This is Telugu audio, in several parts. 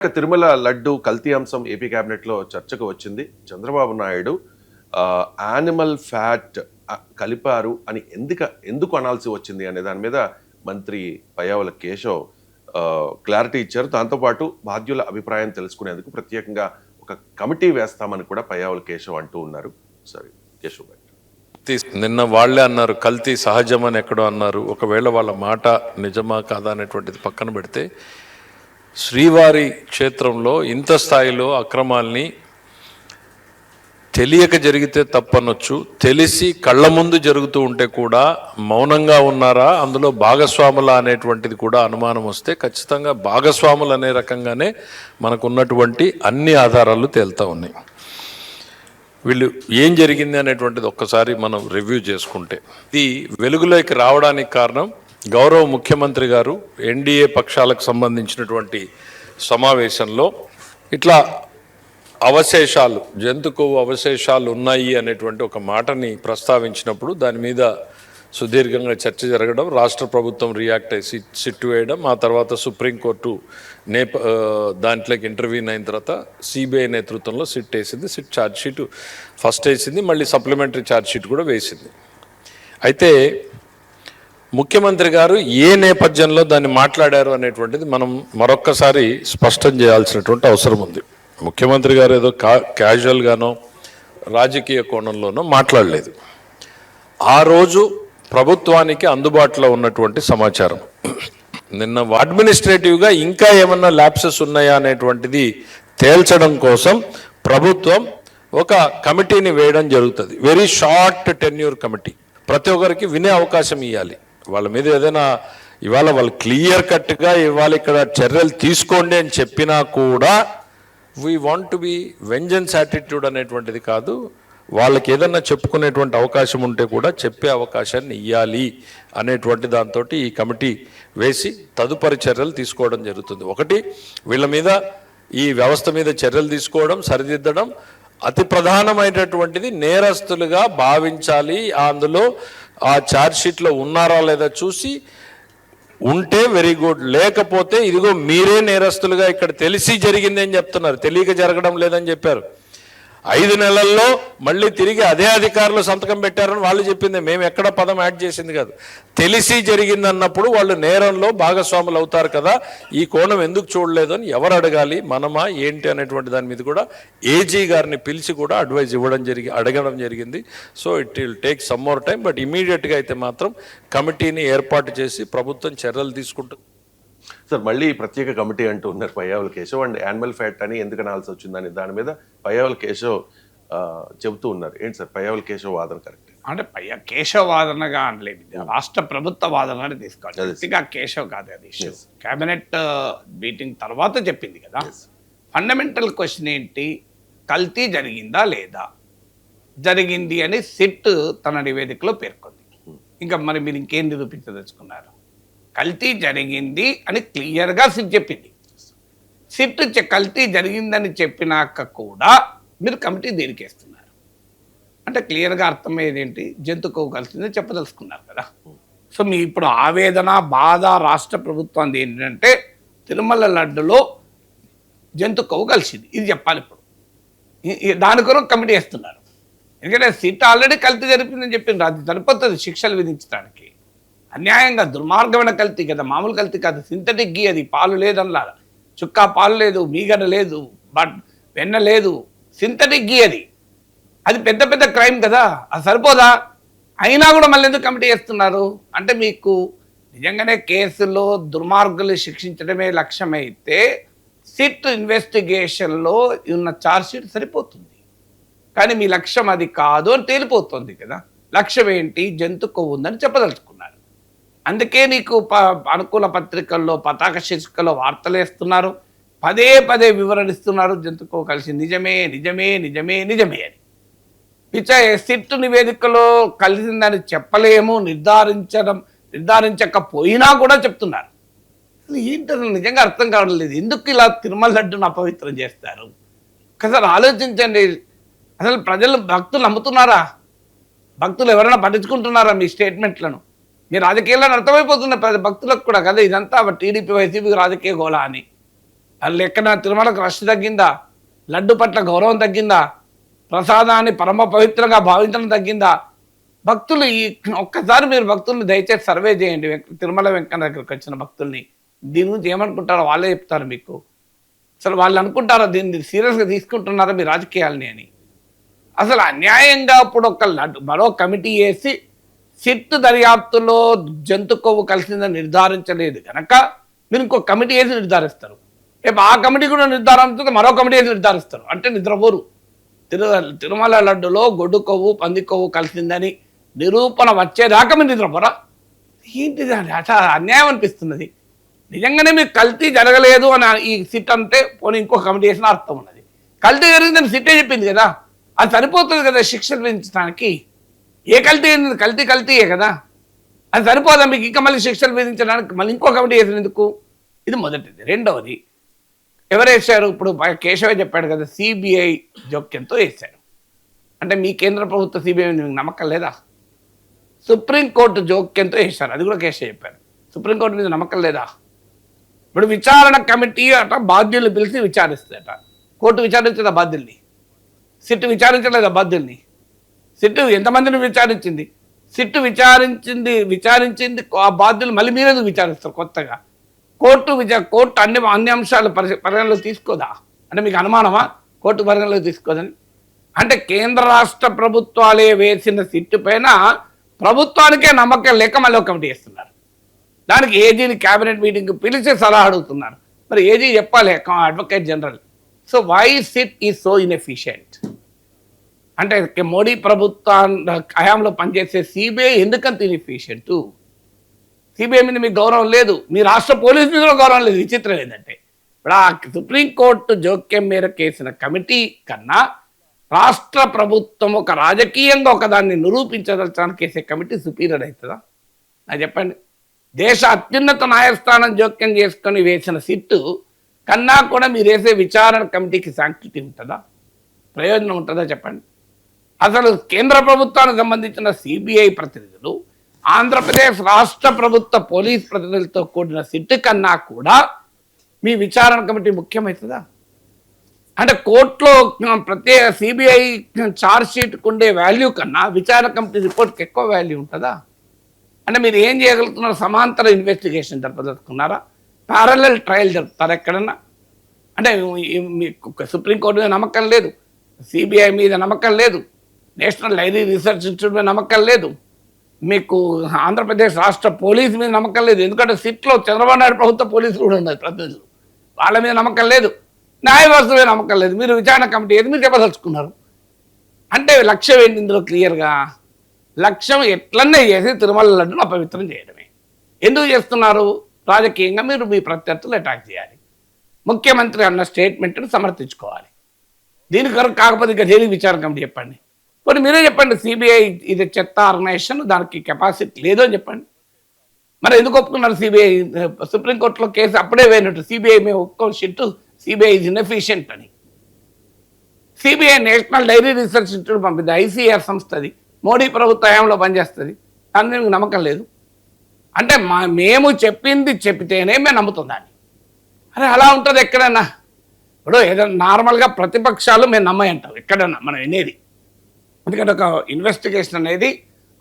తిరుమల లడ్డు కల్తీ అంశం ఏపీ కేబినెట్లో చర్చకు వచ్చింది. చంద్రబాబు నాయుడు యానిమల్ ఫ్యాట్ కలిపారు అని ఎందుకు అనాల్సి వచ్చింది అనే దాని మీద మంత్రి పయ్యావుల కేశవ్ క్లారిటీ ఇచ్చారు. దాంతోపాటు బాధ్యుల అభిప్రాయం తెలుసుకునేందుకు ప్రత్యేకంగా ఒక కమిటీ వేస్తామని కూడా పయ్యావుల కేశవ్ అంటూ ఉన్నారు. సరే కేశవ్ గారు, నిన్న వాళ్లే అన్నారు కల్తీ సహజమని ఎక్కడో అన్నారు. ఒకవేళ వాళ్ళ మాట నిజమా కాదా అనేటువంటిది పక్కన పెడితే, శ్రీవారి క్షేత్రంలో ఇంత స్థాయిలో అక్రమాల్ని తెలియక జరిగితే తప్పనొచ్చు, తెలిసి కళ్ళ ముందు జరుగుతూ ఉంటే కూడా మౌనంగా ఉన్నారా, అందులో భాగస్వాముల అనేటువంటిది కూడా అనుమానం వస్తే ఖచ్చితంగా భాగస్వాములు అనే రకంగానే మనకున్నటువంటి అన్ని ఆధారాలు తేలుతూ ఉన్నాయి. వీళ్ళు ఏం జరిగింది అనేటువంటిది ఒక్కసారి మనం రివ్యూ చేసుకుంటే, ఇది వెలుగులోకి రావడానికి కారణం గౌరవ ముఖ్యమంత్రి గారు ఎన్డీఏ పక్షాలకు సంబంధించినటువంటి సమావేశంలో ఇట్లా అవశేషాలు, జంతు కొవ్వు అవశేషాలు ఉన్నాయి అనేటువంటి ఒక మాటని ప్రస్తావించినప్పుడు దాని మీద సుదీర్ఘంగా చర్చ జరగడం, రాష్ట్ర ప్రభుత్వం రియాక్ట్ అయ్యి సిట్ వేయడం, ఆ తర్వాత సుప్రీంకోర్టు దాంట్లోకి ఇంటర్వ్యూన్ అయిన తర్వాత సిబిఐ నేతృత్వంలో సిట్ వేసింది. సిట్ ఛార్జ్షీట్ ఫస్ట్ వేసింది, మళ్ళీ సప్లిమెంటరీ ఛార్జ్షీట్ కూడా వేసింది. అయితే ముఖ్యమంత్రి గారు ఏ నేపథ్యంలో దాన్ని మాట్లాడారు అనేటువంటిది మనం మరొక్కసారి స్పష్టం చేయాల్సినటువంటి అవసరం ఉంది. ముఖ్యమంత్రి గారు ఏదో క్యాజువల్గానో రాజకీయ కోణంలోనో మాట్లాడలేదు. ఆ రోజు ప్రభుత్వానికి అందుబాటులో ఉన్నటువంటి సమాచారం, నిన్న అడ్మినిస్ట్రేటివ్గా ఇంకా ఏమన్నా ల్యాప్సెస్ ఉన్నాయా అనేటువంటిది తేల్చడం కోసం ప్రభుత్వం ఒక కమిటీని వేయడం జరుగుతుంది. Very short tenure committee. ప్రతి ఒక్కరికి వినే అవకాశం ఇవ్వాలి. వాళ్ళ మీద ఏదైనా ఇవాళ వాళ్ళు క్లియర్ కట్గా ఇవాళ ఇక్కడ చర్యలు తీసుకోండి అని చెప్పినా కూడా we want to be vengeance attitude అనేటువంటిది కాదు. వాళ్ళకి ఏదన్నా చెప్పుకునేటువంటి అవకాశం ఉంటే కూడా చెప్పే అవకాశాన్ని ఇవ్వాలి అనేటువంటి దాంతో ఈ కమిటీ వేసి తదుపరి చర్యలు తీసుకోవడం జరుగుతుంది. ఒకటి, వీళ్ళ మీద ఈ వ్యవస్థ మీద చర్యలు తీసుకోవడం, సరిదిద్దడం. అతి ప్రధానమైనటువంటిది నేరస్తులుగా భావించాలి. అందులో ఆ ఛార్జ్షీట్లో ఉన్నారా లేదా చూసి ఉంటే వెరీ గుడ్, లేకపోతే ఇదిగో మీరే నేరస్తులుగా ఇక్కడ తెలిసి జరిగింది అని చెప్తున్నారు, తెలియక జరగడం లేదని చెప్పారు. 5 నెలల్లో మళ్ళీ తిరిగి అదే అధికారులు సంతకం పెట్టారని వాళ్ళు చెప్పింది, మేము ఎక్కడ పదం యాడ్ చేసింది కాదు. తెలిసి జరిగింది అన్నప్పుడు వాళ్ళు నేరంలో భాగస్వాములు అవుతారు కదా, ఈ కోణం ఎందుకు చూడలేదు అని ఎవరు అడగాలి, మనమా ఏంటి అనేటువంటి దాని మీద కూడా ఏజీ గారిని పిలిచి కూడా అడ్వైజ్ అడగడం జరిగింది. So it will take some more time, but ఇమీడియట్గా అయితే మాత్రం కమిటీని ఏర్పాటు చేసి ప్రభుత్వం చర్యలు తీసుకుంటుంది. సార్, మళ్ళీ ప్రత్యేక కమిటీ అంటూ ఉన్నారు Payyavula Keshav. And animal fat అని ఎందుకు అనాల్సి వచ్చిందని దాని మీద పయ్యావుల కేశవ్ చెబుతూ ఉన్నారు. ఏంటి సార్ పయ్యావుల కేశవ్ వాదన కరెక్ట్? అంటే కేశవ్ వాదనగా అనలేదు, రాష్ట్ర ప్రభుత్వ వాదన తీసుకోవాలి. కేశవ్ కాదు అది ఇష్యూ. కేబినెట్ మీటింగ్ తర్వాత చెప్పింది కదా. ఫండమెంటల్ క్వశ్చన్ ఏంటి, కల్తీ జరిగిందా లేదా? జరిగింది అని సిట్ తన నివేదికలో పేర్కొంది. ఇంకా మరి మీరు ఇంకేం నిరూపించదలుచుకున్నారు? కల్తీ జరిగింది అని క్లియర్గా సిట్ చెప్పింది. సిట్ కల్తీ జరిగిందని చెప్పినాక కూడా మీరు కమిటీ దేనికేస్తున్నారు అంటే క్లియర్గా అర్థమయ్యేది ఏంటి, జంతు కొవ్వు కలిసిందని చెప్పదలుచుకున్నారు కదా. సో మీ ఇప్పుడు ఆవేదన, బాధ రాష్ట్ర ప్రభుత్వం ఏంటంటే తిరుమల లడ్డులో జంతు కొవ్వు కలిసింది, ఇది చెప్పాలి. ఇప్పుడు దాని కొరకు కమిటీ వేస్తున్నారు. ఎందుకంటే సిట్ ఆల్రెడీ కల్తీ జరిపిందని చెప్పింది, అది సరిపోతుంది శిక్షలు విధించడానికి. అన్యాయంగా దుర్మార్గమైన కల్తీ కదా, మామూలు కల్తీ కాదు. సింథటిక్ గీ, అది పాలు లేదనలా, చుక్కా పాలు లేదు, మీగడ లేదు, బట్ వెన్న లేదు, సింథటిక్ గీ. అది పెద్ద పెద్ద క్రైమ్ కదా, అది సరిపోదా? అయినా కూడా మళ్ళీ ఎందుకు కమిటీ చేస్తున్నారు అంటే, మీకు నిజంగానే కేసులో దుర్మార్గులు శిక్షించడమే లక్ష్యమైతే సిట్ ఇన్వెస్టిగేషన్లో ఉన్న ఛార్జ్షీట్ సరిపోతుంది. కానీ మీ లక్ష్యం అది కాదు అని తేలిపోతుంది కదా. లక్ష్యం ఏంటి, జంతు కొవ్వు ఉందని చెప్పదలుచుకున్నారు. అందుకే నీకు అనుకూల పత్రికల్లో పతాక శీర్షికలో వార్తలు వేస్తున్నారు, పదే పదే వివరణిస్తున్నారు జంతు కొవ్వు కలిసి నిజమే నిజమే నిజమే నిజమే అని. సిట్ నివేదికలో కలిసిందని చెప్పలేము, నిర్ధారించకపోయినా కూడా చెప్తున్నారు. ఏంటో నిజంగా అర్థం కావట్లేదు, ఎందుకు ఇలా తిరుమల లడ్డును అపవిత్రం చేస్తారు? ఒకసారి ఆలోచించండి. అసలు ప్రజలు, భక్తులు నమ్ముతున్నారా? భక్తులు ఎవరైనా పట్టించుకుంటున్నారా మీ స్టేట్మెంట్లను? మీ రాజకీయాలను అర్థమైపోతున్న భక్తులకు కూడా కదా ఇదంతా టీడీపీ వైసీపీ రాజకీయ గోళ అని. అది ఎక్కడ తిరుమలకు రష్ తగ్గిందా? లడ్డు పట్ల గౌరవం తగ్గిందా? ప్రసాదాన్ని పరమ పవిత్రంగా భావించడం తగ్గిందా? భక్తులు ఒక్కసారి మీరు భక్తుల్ని దయచేసి సర్వే చేయండి. తిరుమల వెంకన్న దగ్గరికి వచ్చిన భక్తుల్ని దీని గురించి ఏమనుకుంటారో వాళ్ళే చెప్తారు మీకు. అసలు వాళ్ళు అనుకుంటారో దీన్ని సీరియస్గా తీసుకుంటున్నారా మీ రాజకీయాలని అని. అసలు అన్యాయంగా ఇప్పుడు మరో కమిటీ వేసి సిట్ దర్యాప్తులో జంతు కొవ్వు కలిసిందని నిర్ధారించలేదు కనుక మీరు ఇంకో కమిటీ వేసి నిర్ధారిస్తారు. రేపు ఆ కమిటీ కూడా నిర్ధారించే మరో కమిటీ వేసి నిర్ధారిస్తారు. అంటే నిద్రపోరు. తిరుమల లడ్డులో గొడ్డు కొవ్వు పంది కొవ్వు కలిసిందని నిరూపణ వచ్చేదాకా మీరు నిద్రపోరా? ఏంటిది? అసలు అన్యాయం అనిపిస్తున్నది. నిజంగానే మీకు కల్తీ జరగలేదు అని ఈ సిట్ అంటే పోనీ ఇంకో కమిటీ వేసిన అర్థం ఉన్నది. కల్తీ జరిగిందని సిట్టే చెప్పింది కదా, అది సరిపోతుంది కదా శిక్షలు విధించడానికి. ఏ కల్తీ అయింది? కల్తీయే కదా, అది సరిపోదా మీకు ఇంకా మళ్ళీ శిక్షలు విధించడానికి మళ్ళీ ఇంకో కమిటీ వేసినందుకు? ఇది మొదటిది. రెండవది ఎవరు వేశారు? ఇప్పుడు కేశవ చెప్పాడు కదా, సిబిఐ జోక్యంతో వేశారు. అంటే మీ కేంద్ర ప్రభుత్వ సిబిఐ మీకు నమ్మకం లేదా? సుప్రీంకోర్టు జోక్యంతో వేశారు, అది కూడా కేశవ చెప్పారు. సుప్రీంకోర్టు మీద నమ్మకం లేదా? ఇప్పుడు విచారణ కమిటీ అట బాధ్యుల్ని పిలిచి విచారిస్తుందట. కోర్టు విచారించదా బాధ్యుల్ని? సిట్టు విచారించలేదా బాధ్యుల్ని? సిట్టు ఎంతమందిని విచారించింది? సిట్టు విచారించింది ఆ బాధ్యులు మళ్ళీ మీరేందుకు విచారిస్తారు కొత్తగా? కోర్టు అన్ని అంశాలు పరిగణలో తీసుకోదా? అంటే మీకు అనుమానమా కోర్టు పరిగణలో తీసుకోదని? అంటే కేంద్ర రాష్ట్ర ప్రభుత్వాలే వేసిన సిట్టు పైన ప్రభుత్వానికే నమ్మకం లేక మళ్ళీ ఒక కమిటీ వేస్తున్నారు. దానికి ఏజీని క్యాబినెట్ మీటింగ్కి పిలిచి సలహా అడుగుతున్నారు. మరి ఏజీ చెప్పాలి, advocate general. So why SIT is so inefficient? అంటే మోడీ ప్రభుత్వ హయాంలో పనిచేసే సిబిఐ ఎందుకంత ఇన్ఎఫిషియంట్? సిబిఐ మీద మీకు గౌరవం లేదు, మీ రాష్ట్ర పోలీసు మీద గౌరవం లేదు. విచిత్రం ఏంటంటే ఇప్పుడు ఆ సుప్రీంకోర్టు జోక్యం మేరకు వేసిన కమిటీ కన్నా రాష్ట్ర ప్రభుత్వం ఒక రాజకీయంగా ఒకదాన్ని నిరూపించదలచడానికి వేసే కమిటీ సుపీరియర్ అవుతుందా? నాకు చెప్పండి. దేశ అత్యున్నత న్యాయస్థానం జోక్యం చేసుకొని వేసిన సిట్టు కన్నా కూడా మీరు వేసే విచారణ కమిటీకి శాంక్టిటీ ఉంటుందా? ప్రయోజనం ఉంటుందా చెప్పండి. అసలు కేంద్ర ప్రభుత్వానికి సంబంధించిన సిబిఐ ప్రతినిధులు ఆంధ్రప్రదేశ్ రాష్ట్ర ప్రభుత్వ పోలీస్ ప్రతినిధులతో కూడిన సిట్టు కన్నా కూడా మీ విచారణ కమిటీ ముఖ్యమవుతుందా? అంటే కోర్టులో ప్రత్యేక సిబిఐ ఛార్జ్ షీట్కి ఉండే వాల్యూ కన్నా విచారణ కమిటీ రిపోర్ట్కి ఎక్కువ వాల్యూ ఉంటుందా? అంటే మీరు ఏం చేయగలుగుతున్నారు? సమాంతర ఇన్వెస్టిగేషన్ జరపదలుచుకున్నారా? ప్యారలల్ ట్రయల్ జరుపుతారా ఎక్కడన్నా? అంటే మీకు సుప్రీంకోర్టు మీద నమ్మకం లేదు, సిబిఐ మీద నమ్మకం లేదు, నేషనల్ లైబ్రరీ రీసెర్చ్ ఇన్స్టిట్యూట్ మీద నమ్మకం లేదు, మీకు ఆంధ్రప్రదేశ్ రాష్ట్ర పోలీసు మీద నమ్మకం లేదు. ఎందుకంటే సిట్లో చంద్రబాబు నాయుడు ప్రభుత్వ పోలీసులు కూడా ఉన్నారు ప్రతినిధులు, వాళ్ళ మీద నమ్మకం లేదు, న్యాయ వ్యవస్థ మీద నమ్మకం లేదు. మీరు విచారణ కమిటీ ఏది మీరు చెప్పదలుచుకున్నారు? అంటే లక్ష్యం ఏంటి ఇందులో క్లియర్గా? లక్ష్యం ఎట్లనే చేసి తిరుమల లడ్డును అపవిత్రం చేయడమే. ఎందుకు చేస్తున్నారు? రాజకీయంగా మీరు మీ ప్రత్యర్థులు అటాక్ చేయాలి, ముఖ్యమంత్రి అన్న స్టేట్మెంట్ను సమర్థించుకోవాలి. దీని కొరకు కాకపోతే ఇక జైలు విచారణ కమిటీ చెప్పండి. కొన్ని మీరే చెప్పండి, సిబిఐ ఇది చెత్త ఆర్గనైజేషన్, దానికి కెపాసిటీ లేదు అని చెప్పండి. మరి ఎందుకు ఒప్పుకున్నారు? సిబిఐ సుప్రీంకోర్టులో కేసు అప్పుడే వేయనట్టు సిబిఐ మేము ఒప్పుకోని షిట్టు సిబిఐ ఇస్ ఇన్ఎఫిషియంట్ అని. CBI national dairy research institute పంపింది, ఐసీఆర్ సంస్థ, అది మోడీ ప్రభుత్వ హయాంలో పనిచేస్తుంది, దాని మీకు నమ్మకం లేదు. అంటే మేము చెప్పితేనే మేము నమ్ముతుందాన్ని. అరే అలా ఉంటుంది ఎక్కడన్నా. ఇప్పుడు ఏదైనా నార్మల్గా ప్రతిపక్షాలు మేము నమ్మాయి అంటాం ఎక్కడన్నా మనం వినేది. ఎందుకంటే ఒక ఇన్వెస్టిగేషన్ అనేది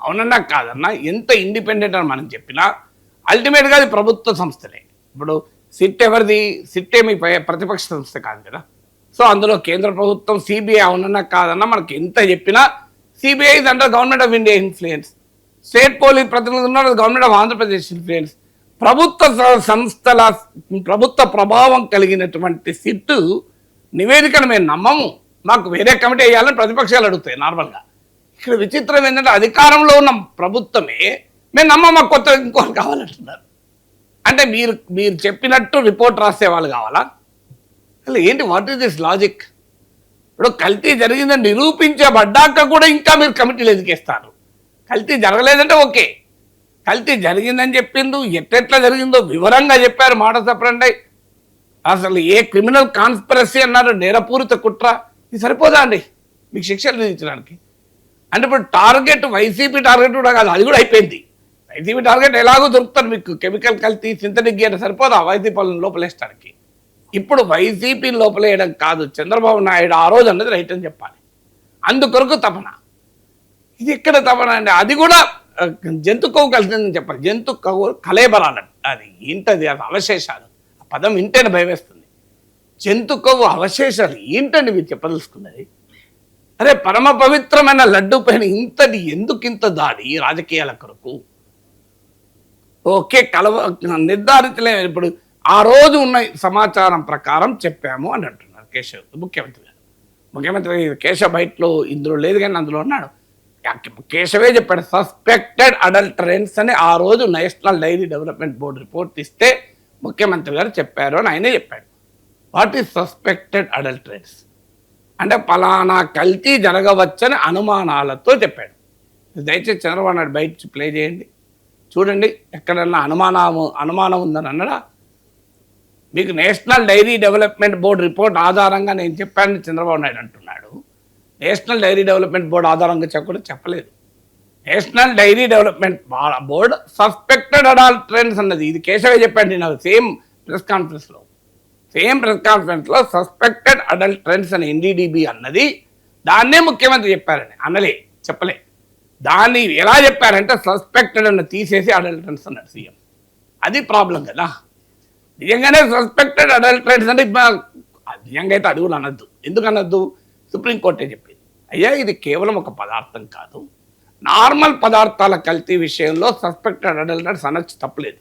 అవునన్నా కాదన్నా ఎంత ఇండిపెండెంట్ అని మనం చెప్పినా అల్టిమేట్గా అది ప్రభుత్వ సంస్థలే. ఇప్పుడు సిట్ ఎవరిది? సిట్ ఏమి ప్రతిపక్ష సంస్థ కాదు కదా. సో అందులో కేంద్ర ప్రభుత్వం సిబిఐ అవునన్నా కాదన్నా మనకి ఎంత చెప్పినా CBI is under government of India influence, state police ప్రతినిధులు ఉన్నారు గవర్నమెంట్ ఆఫ్ ఆంధ్రప్రదేశ్ ఇన్ఫ్లుయెన్స్. ప్రభుత్వ సంస్థల ప్రభుత్వ ప్రభావం కలిగినటువంటి సిట్టు నివేదికను మేము నమ్మము, మాకు వేరే కమిటీ వేయాలని ప్రతిపక్షాలు అడుగుతాయి నార్మల్గా. ఇక్కడ విచిత్రం ఏంటంటే అధికారంలో ఉన్న ప్రభుత్వమే మేము నమ్మం, మాకు కొత్త ఇంకోటి కావాలంటున్నారు. అంటే మీరు చెప్పినట్టు రిపోర్ట్ రాసేవాళ్ళు కావాలా? అసలు ఏంటి? What is this logic? ఇప్పుడు కల్తీ జరిగిందని నిరూపించబడ్డాక కూడా ఇంకా మీరు కమిటీలు ఎదికేస్తారు. కల్తీ జరగలేదంటే ఓకే, కల్తీ జరిగిందని చెప్పిండు, ఎట్లా జరిగిందో వివరంగా చెప్పారు, మాట సపరండి. అసలు ఏ క్రిమినల్ కాన్స్పిరసీ అన్నారు, నేరపూరిత కుట్ర, ఇది సరిపోదా అండి మీకు శిక్షలు విధించడానికి? అంటే ఇప్పుడు టార్గెట్ వైసీపీ టార్గెట్ కూడా కాదు, అది కూడా అయిపోయింది. వైసీపీ టార్గెట్ ఎలాగో దొరుకుతారు మీకు, కెమికల్ కల్తీ సింథటిక్ గేర్ సరిపోదా వైసీపీ లోపలేసడానికి? ఇప్పుడు వైసీపీ లోపలేయడం కాదు, చంద్రబాబు నాయుడు ఆ రోజు అన్నది రైట్ అని చెప్పాలి. అందుకొరకు తపన. ఇది ఎక్కడ తపన అండి? అది కూడా జంతు కొవ్వు కలిసిందని చెప్పాలి. జంతు కొవ్వు కలేబరాలంట. అది ఏంటది? అది అవశేషాలు. ఆ పదం వింటేనే భయం వేస్తుంది. జంతు కొవ్వు అవశేషాలు ఏంటండి మీరు చెప్పదలుచుకున్నది? అరే పరమ పవిత్రమైన లడ్డు పైన ఇంతటి ఎందుకింత దాడి రాజకీయాల కొరకు? ఓకే, నిర్ధారించలేము. ఇప్పుడు ఆ రోజు ఉన్న సమాచారం ప్రకారం చెప్పాము అని అంటున్నారు కేశవ్ ముఖ్యమంత్రి గారు. ముఖ్యమంత్రి కేశవ్ బయటలో ఇందులో లేదు కానీ అందులో ఉన్నాడు. కేశవే చెప్పాడు సస్పెక్టెడ్ అడల్టరెన్స్ అని ఆ రోజు national dairy development board report ఇస్తే ముఖ్యమంత్రి గారు చెప్పారు అని ఆయనే చెప్పాడు. వాట్ ఈస్ సస్పెక్టెడ్ అడల్టరెన్స్ అంటే పలానా కల్తీ జరగవచ్చని అనుమానాలతో చెప్పాడు. దయచేసి చంద్రబాబు నాయుడు బయట ప్లే చేయండి, చూడండి ఎక్కడన్నా అనుమానం ఉందని అన్నాడా? మీకు national dairy development board report ఆధారంగా నేను చెప్పానని చంద్రబాబు నాయుడు అంటున్నాడు. నేషనల్ డైరీ డెవలప్మెంట్ బోర్డు ఆధారంగా చెప్పలేదు. National dairy development board suspected adulterants అన్నది. ఇది కేశవే చెప్పండి నాకు సేమ్ ప్రెస్ కాన్ఫరెన్స్లో సస్పెక్టెడ్ అడల్టరెన్స్ అని ఎన్డీడీబీ అన్నది. దాన్నే ముఖ్యమంత్రి చెప్పారని చెప్పలే. దాన్ని ఎలా చెప్పారంటే సస్పెక్టెడ్ అన్న తీసేసి అడల్టరెన్స్ అన్నాడు సీఎం. అది ప్రాబ్లం కదా. నిజంగానే సస్పెక్టెడ్ అడల్టరెన్స్ అంటే నిజంగా అయితే అడుగులు అనొద్దు. ఎందుకు అనొద్దు? సుప్రీంకోర్టే చెప్పింది. అయ్యా ఇది కేవలం ఒక పదార్థం కాదు, నార్మల్ పదార్థాల కల్తీ విషయంలో సస్పెక్టెడ్ అడల్టరెన్స్ అనొచ్చు, తప్పలేదు.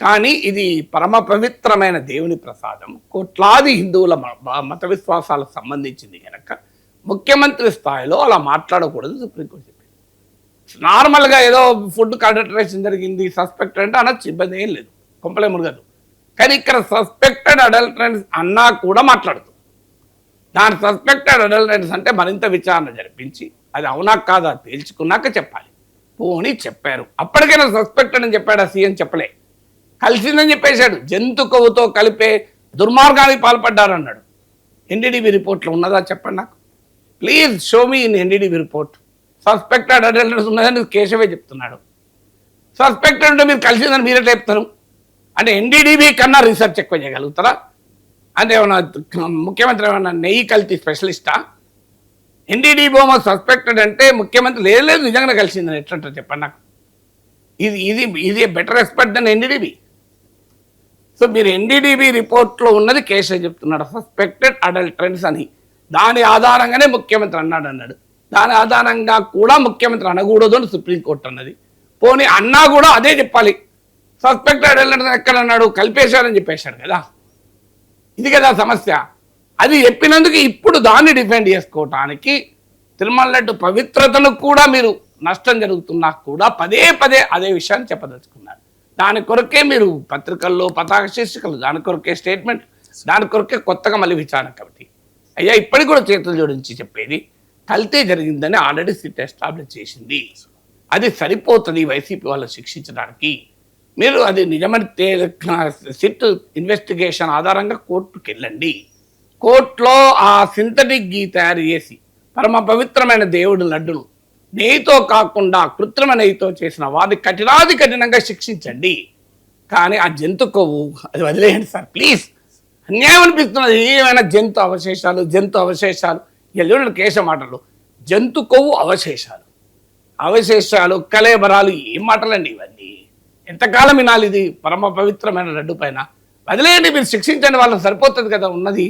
కానీ ఇది పరమ పవిత్రమైన దేవుని ప్రసాదం, కోట్లాది హిందువుల మత విశ్వాసాలకు సంబంధించింది కనుక ముఖ్యమంత్రి స్థాయిలో అలా మాట్లాడకూడదు సుప్రీంకోర్టు చెప్పింది. నార్మల్గా ఏదో ఫుడ్ అడల్టరేషన్ జరిగింది సస్పెక్టెడ్ అంటే అనొచ్చు, ఇబ్బంది ఏం లేదు, కొంపలే మురగదు. కానీ ఇక్కడ సస్పెక్టెడ్ అడల్టరెన్స్ అన్నా కూడా మాట్లాడుతుంది. దాని సస్పెక్టెడ్ అడల్టరెన్స్ అంటే మరింత విచారణ జరిపించి అది అవునా కాదా తేల్చుకున్నాక చెప్పాలి. పోనీ చెప్పారు, అప్పటికైనా సస్పెక్టెడ్ అని చెప్పాడు ఆ సీఎం, చెప్పలే. కలిసిందని చెప్పేశాడు. జంతు కొవ్వుతో కలిపే దుర్మార్గానికి పాల్పడ్డారు అన్నాడు. ఎన్డీడీబీ రిపోర్ట్లో ఉన్నదా చెప్పండి నాకు, please show me in NDDB report. Suspected adulterants ఉన్నదని కేశవే చెప్తున్నాడు. సస్పెక్టెడ్ ఉంటే మీరు కలిసిందని మీరే చెప్తారు అంటే ఎన్డీడీబీ కన్నా రీసెర్చ్ ఎక్కువ చేయగలుగుతారా? అంటే ఏమన్నా ముఖ్యమంత్రి ఏమన్నా నెయ్యి కల్తీ స్పెషలిస్టా? ఎన్డీడీబీ సస్పెక్టెడ్ అంటే ముఖ్యమంత్రి లేదు నిజంగానే కలిసిందని ఎట్లంటారు చెప్పండి నాకు. ఇది better expert than NDDB. So మీరు ఎన్డీడీబీ రిపోర్ట్లో ఉన్నది కేశవ్ చెప్తున్నాడు సస్పెక్టెడ్ అడల్టరెన్స్ అని. దాని ఆధారంగానే ముఖ్యమంత్రి అన్నాడు. దాని ఆధారంగా కూడా ముఖ్యమంత్రి అనకూడదు అని సుప్రీంకోర్టు అన్నది. పోనీ అన్నా కూడా అదే చెప్పాలి. సస్పెక్టెడ్ అడల్టరెన్స్ ఎక్కడ అన్నాడు? కలిపేశారని చెప్పేశాడు కదా. ఇది కదా సమస్య. అది చెప్పినందుకు ఇప్పుడు దాన్ని డిఫెండ్ చేసుకోవటానికి తిరుమల లడ్డు పవిత్రతను కూడా మీరు నష్టం జరుగుతున్నా కూడా పదే అదే విషయాన్ని చెప్పదలుచుకున్నారు. దాని కొరకే మీరు పత్రికల్లో పతాక శీర్షికలు, దాని కొరకే స్టేట్మెంట్, దాని కొరకే కొత్తగా మళ్ళీ విచారణ కమిటీ. అయ్యా ఇప్పటికి కూడా చేతులు జోడించి చెప్పేది కల్తీ జరిగిందని ఆల్రెడీ సిట్ ఎస్టాబ్లిష్ చేసింది. అది సరిపోతుంది వైసీపీ వాళ్ళు శిక్షించడానికి. మీరు అది నిజమని సిట్ ఇన్వెస్టిగేషన్ ఆధారంగా కోర్టుకు వెళ్ళండి. కోర్టులో ఆ సింథటిక్ గీ తయారు చేసి పరమ పవిత్రమైన దేవుడి లడ్డును నెయ్యితో కాకుండా కృత్రిమ నెయ్యితో చేసిన వారిని కఠినంగా శిక్షించండి. కానీ ఆ జంతు కొవ్వు అది వదిలేయండి సార్ ప్లీజ్. అన్యాయం అనిపిస్తున్నది. ఏమైనా జంతు అవశేషాలు ఎల్లుండి కేశ మాటలు, జంతు కొవ్వు అవశేషాలు కలేబరాలు, ఏం మాటలండి ఇవన్నీ? ఎంతకాలం వినాలి ఇది? పరమ పవిత్రమైన లడ్డు పైన వదిలేయండి, మీరు శిక్షించండి, వాళ్ళకి సరిపోతుంది కదా ఉన్నది.